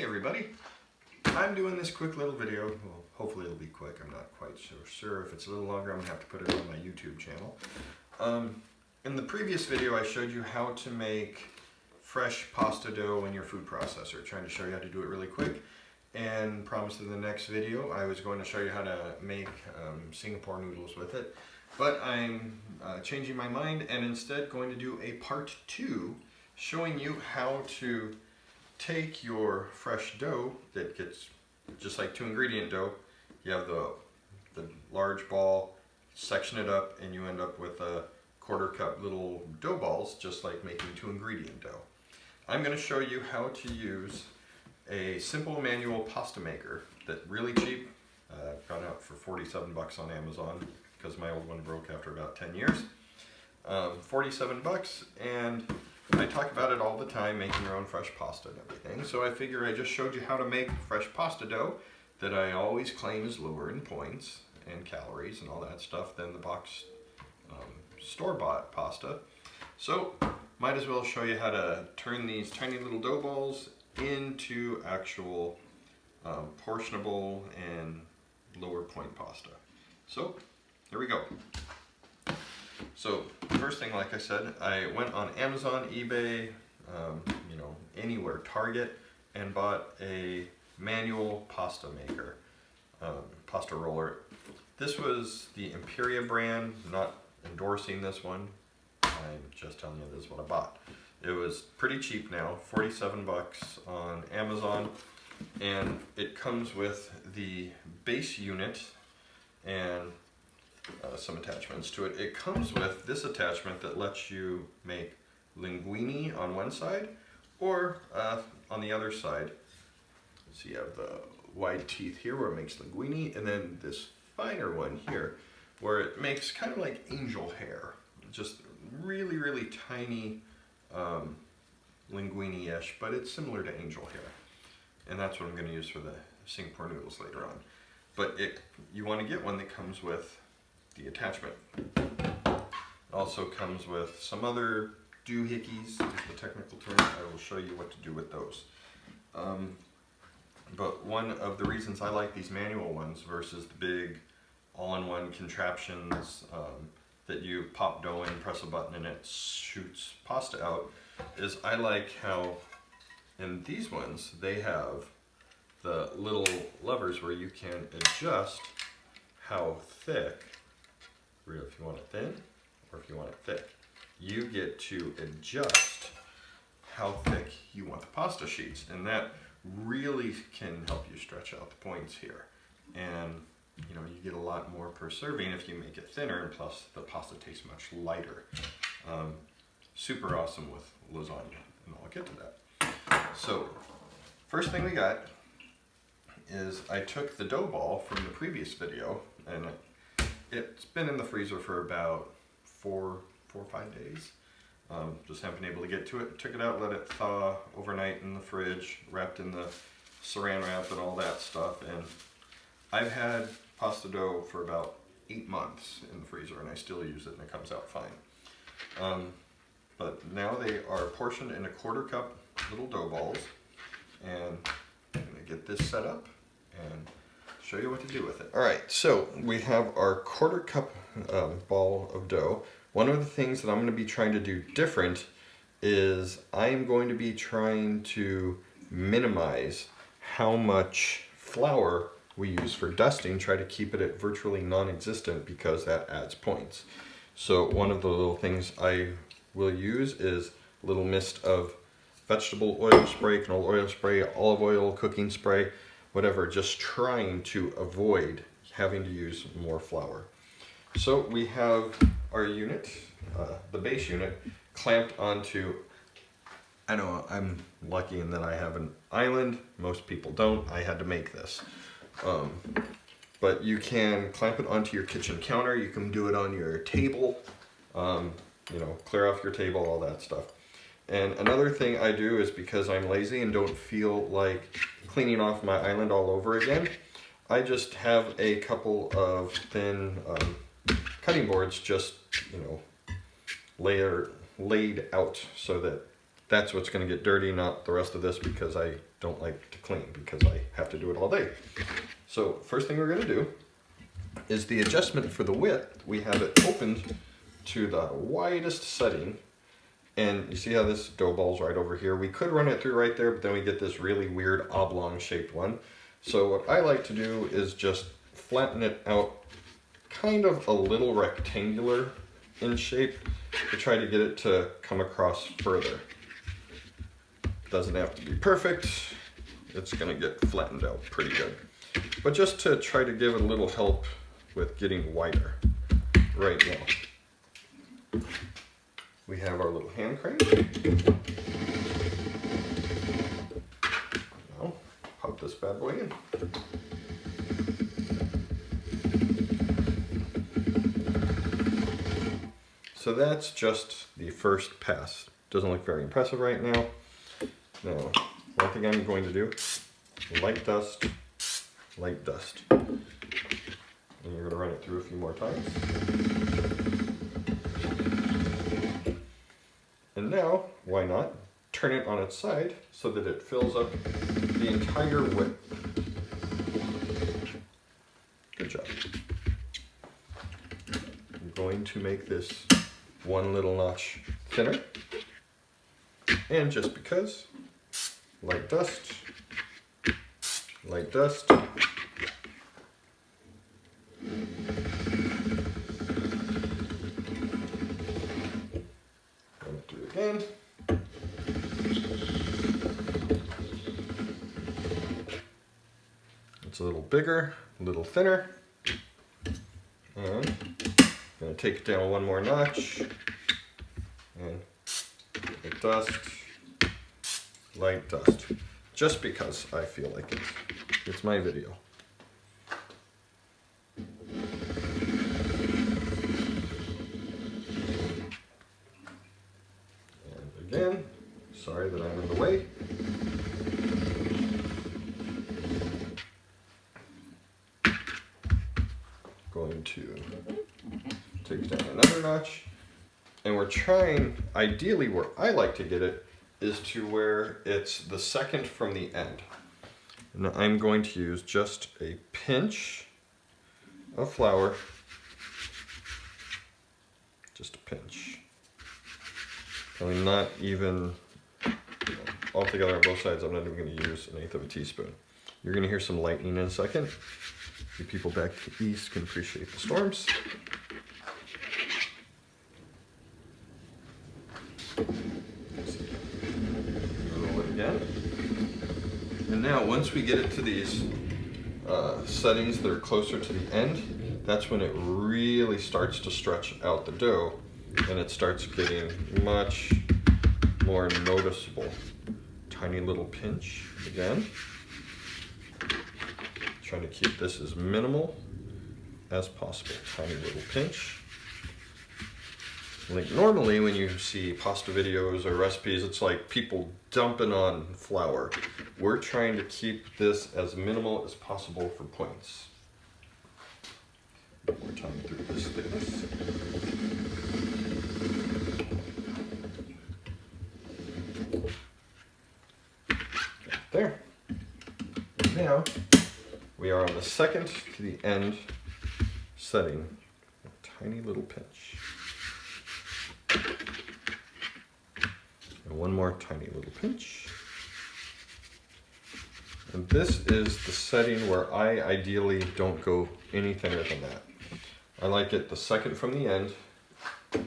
Hey everybody, I'm doing this quick little video. Well, hopefully it'll be quick. I'm not quite so sure. If it's a little longer, I'm gonna have to put it on my YouTube channel. In the previous video, I showed you how to make fresh pasta dough in your food processor, trying to show you how to do it really quick. And promised in the next video, I was going to show you how to make Singapore noodles with it. But I'm changing my mind and instead going to do a part 2 showing you how to take your fresh dough that gets just like 2-ingredient dough. You have the large ball, section it up, and you end up with a 1/4 cup little dough balls, just like making 2-ingredient dough. I'm going to show you how to use a simple manual pasta maker that's really cheap. Got out for 47 bucks on Amazon because my old one broke after about 10 years. 47 bucks, and I talk about it all the time, making your own fresh pasta and everything. So I figure I just showed you how to make fresh pasta dough that I always claim is lower in points and calories and all that stuff than the box store-bought pasta. So might as well show you how to turn these tiny little dough balls into actual portionable and lower point pasta. So here we go. So first thing, like I said, I went on Amazon, eBay, anywhere, Target, and bought a manual pasta maker, pasta roller. This was the Imperia brand, not endorsing this one. I'm just telling you this is what I bought. It was pretty cheap now, 47 bucks on Amazon, and it comes with the base unit and some attachments to it. It comes with this attachment that lets you make linguine on one side or on the other side. So you have the wide teeth here where it makes linguine, and then this finer one here where it makes kind of like angel hair. Just really, really tiny linguine-ish, but it's similar to angel hair. And that's what I'm going to use for the Singapore noodles later on. But you want to get one that comes with the attachment. It also comes with some other doohickeys, is the technical term. I will show you what to do with those. But one of the reasons I like these manual ones versus the big all-in-one contraptions that you pop dough in, press a button, and it shoots pasta out, is I like how in these ones they have the little levers where you can adjust how thick, if you want it thin or if you want it thick. You get to adjust how thick you want the pasta sheets, and that really can help you stretch out the points here. And you get a lot more per serving if you make it thinner, and plus the pasta tastes much lighter. Super awesome with lasagna, and I'll get to that. So first thing we got is I took the dough ball from the previous video, and it's been in the freezer for about 4 or 5 days. Just haven't been able to get to it. Took it out, let it thaw overnight in the fridge, wrapped in the saran wrap and all that stuff. And I've had pasta dough for about 8 months in the freezer, and I still use it, and it comes out fine. But now they are portioned in a 1/4 cup little dough balls, and I'm gonna get this set up and show you what to do with it. All right, so we have our 1/4 cup ball of dough. One of the things that I'm going to be trying to do different is I'm going to be trying to minimize how much flour we use for dusting, try to keep it at virtually non-existent because that adds points. So one of the little things I will use is a little mist of vegetable oil spray, canola oil spray, olive oil, cooking spray, whatever, just trying to avoid having to use more flour. So we have our unit, the base unit, clamped onto, I know I'm lucky in that I have an island, most people don't, I had to make this. But you can clamp it onto your kitchen counter, you can do it on your table, clear off your table, all that stuff. And another thing I do is, because I'm lazy and don't feel like cleaning off my island all over again, I just have a couple of thin cutting boards just, laid out so that that's what's going to get dirty, not the rest of this, because I don't like to clean because I have to do it all day. So first thing we're going to do is the adjustment for the width. We have it opened to the widest setting, and you see how this dough ball's right over here? We could run it through right there, but then we get this really weird oblong shaped one. So what I like to do is just flatten it out kind of a little rectangular in shape to try to get it to come across further. Doesn't have to be perfect. It's gonna get flattened out pretty good. But just to try to give it a little help with getting wider right now. We have our little hand crane. Now, pop this bad boy in. So that's just the first pass. Doesn't look very impressive right now. Now, one thing I'm going to do, light dust, light dust. And you're going to run it through a few more times. And now, why not, turn it on its side so that it fills up the entire width. Good job. I'm going to make this one little notch thinner. And just because, light dust, light dust. Run it through again. It's a little bigger, a little thinner. And I'm going to take it down one more notch. And light dust, light dust. Just because I feel like it. It's my video. And again, sorry that I'm in the way. Going to take down another notch. And we're trying, ideally where I like to get it, is to where it's the second from the end. Now I'm going to use just a pinch of flour, just a pinch. Probably not even, all together on both sides, I'm not even going to use an eighth of a teaspoon. You're going to hear some lightning in a second. You people back to the east can appreciate the storms. And now once we get it to these settings that are closer to the end, that's when it really starts to stretch out the dough and it starts getting much more noticeable. Tiny little pinch again. Trying to keep this as minimal as possible. Tiny little pinch. Like normally when you see pasta videos or recipes, it's like people dumping on flour. We're trying to keep this as minimal as possible for points. One more time through this thickness. There. And now we are on the second to the end setting. A tiny little pinch. And one more tiny little pinch. And this is the setting where I ideally don't go any thinner than that. I like it the second from the end. This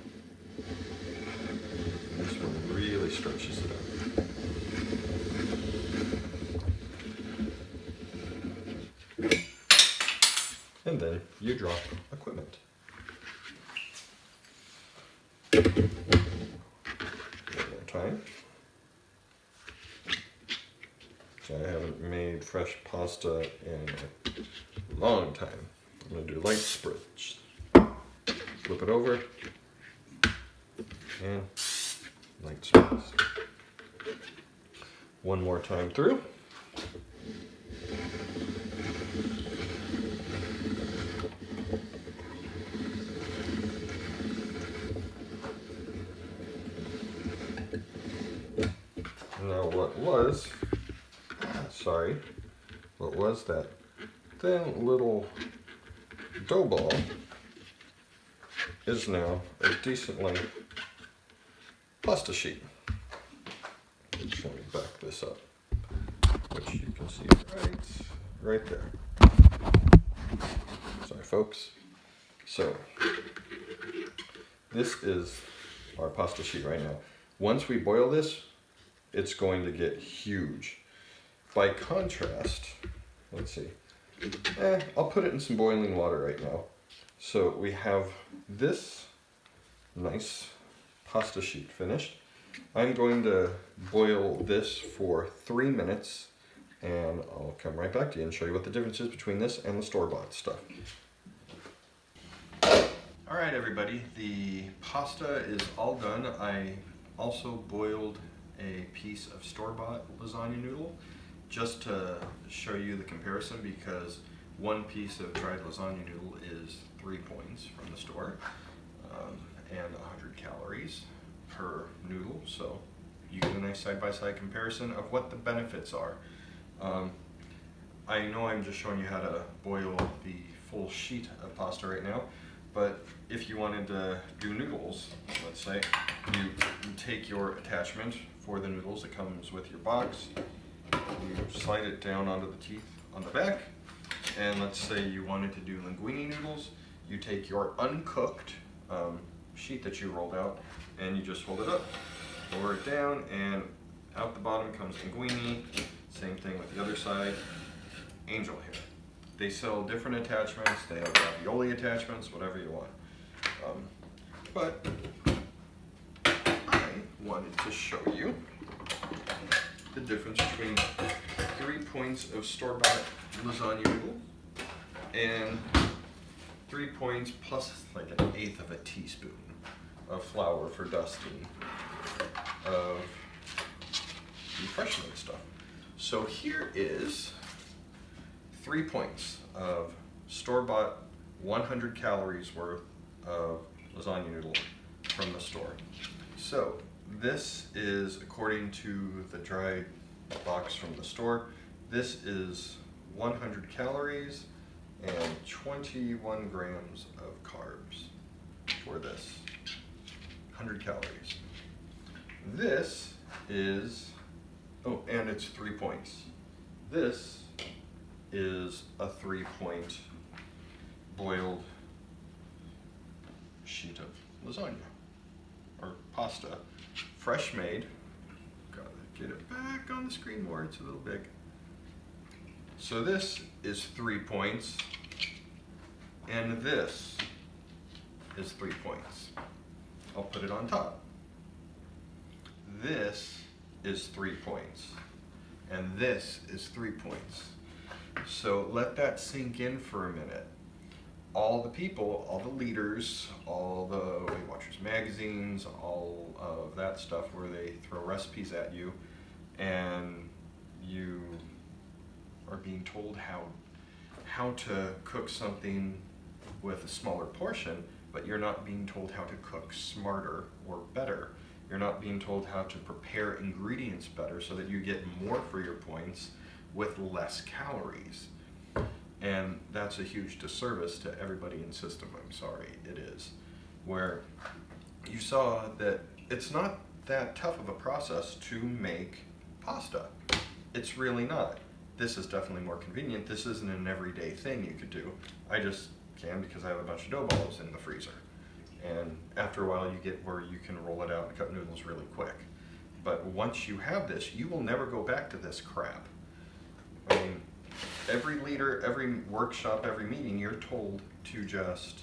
one really stretches it out. And then you drop equipment. One more time. I haven't made fresh pasta in a long time. I'm going to do light spritz. Flip it over and light spritz. One more time through. Now what was sorry, what was that thin little dough ball is now a decent length pasta sheet. Let me back this up, which you can see right there. Sorry folks. So this is our pasta sheet right now. Once we boil this, it's going to get huge. By contrast, let's see, I'll put it in some boiling water right now. So we have this nice pasta sheet finished. I'm going to boil this for 3 minutes, and I'll come right back to you and show you what the difference is between this and the store-bought stuff. All right, everybody, the pasta is all done. I also boiled a piece of store-bought lasagna noodle just to show you the comparison, because one piece of dried lasagna noodle is 3 points from the store and 100 calories per noodle, so you get a nice side-by-side comparison of what the benefits are. I know I'm just showing you how to boil the full sheet of pasta right now, but if you wanted to do noodles, let's say, you take your attachment for the noodles that comes with your box, you slide it down onto the teeth on the back, and let's say you wanted to do linguine noodles, you take your uncooked sheet that you rolled out, and you just hold it up, lower it down, and out the bottom comes linguine. Same thing with the other side. Angel hair. They sell different attachments. They have ravioli attachments, whatever you want. But I wanted to show you the difference between 3 points of store-bought lasagna noodle and 3 points plus like 1/8 of a teaspoon of flour for dusting of the fresh made stuff. So here is 3 points of store-bought 100 calories worth of lasagna noodle from the store. So this is, according to the dried box from the store, this is 100 calories and 21 grams of carbs for this. 100 calories. This is, oh, and it's 3 points. This is a 3-point boiled sheet of lasagna or pasta, fresh made. Gotta get it back on the screen more, it's a little big. So this is 3 points, and this is 3 points. I'll put it on top. This is 3 points, and this is 3 points. So let that sink in for a minute. All the people, all the leaders, all the Weight Watchers magazines, all of that stuff where they throw recipes at you and you are being told how to cook something with a smaller portion, but you're not being told how to cook smarter or better. You're not being told how to prepare ingredients better so that you get more for your points with less calories. And that's a huge disservice to everybody in system, I'm sorry, it is. Where you saw that it's not that tough of a process to make pasta. It's really not. This is definitely more convenient. This isn't an everyday thing you could do. I just can because I have a bunch of dough balls in the freezer. And after a while you get where you can roll it out and cut noodles really quick. But once you have this, you will never go back to this crap. I mean, every leader, every workshop, every meeting, you're told to just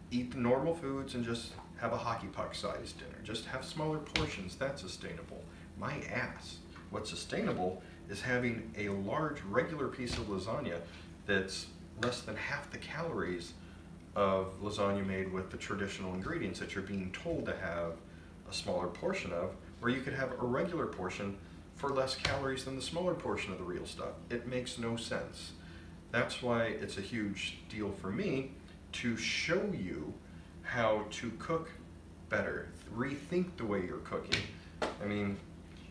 eat the normal foods and just have a hockey puck sized dinner. Just have smaller portions, that's sustainable. My ass. What's sustainable is having a large regular piece of lasagna that's less than half the calories of lasagna made with the traditional ingredients that you're being told to have a smaller portion of, where you could have a regular portion for less calories than the smaller portion of the real stuff. It makes no sense. That's why it's a huge deal for me to show you how to cook better, rethink the way you're cooking. I mean,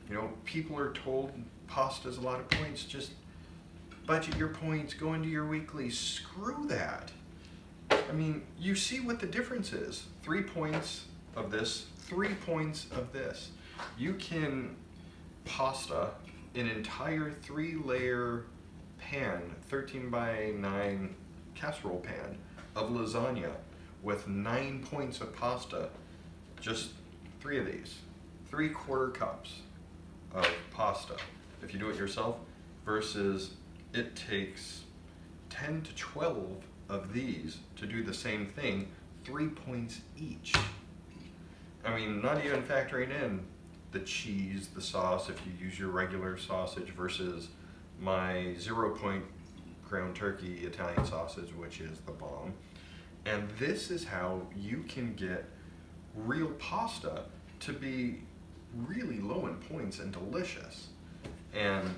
you know, people are told pasta's a lot of points. Just budget your points, go into your weekly. Screw that. I mean, you see what the difference is. 3 points of this, 3 points of this. You can pasta an entire 3-layer pan, 13 by 9 casserole pan of lasagna with 9 points of pasta, just 3 of these, 3/4 cups of pasta if you do it yourself, versus it takes 10 to 12 of these to do the same thing, 3 points each. I mean, not even factoring in the cheese, the sauce, if you use your regular sausage versus my 0 point ground turkey Italian sausage, which is the bomb. And this is how you can get real pasta to be really low in points and delicious. And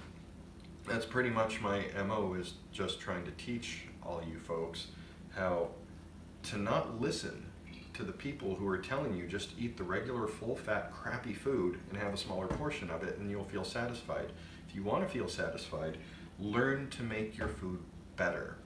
that's pretty much my MO, is just trying to teach all you folks how to not listen to the people who are telling you just eat the regular full fat crappy food and have a smaller portion of it and you'll feel satisfied. If you want to feel satisfied, learn to make your food better.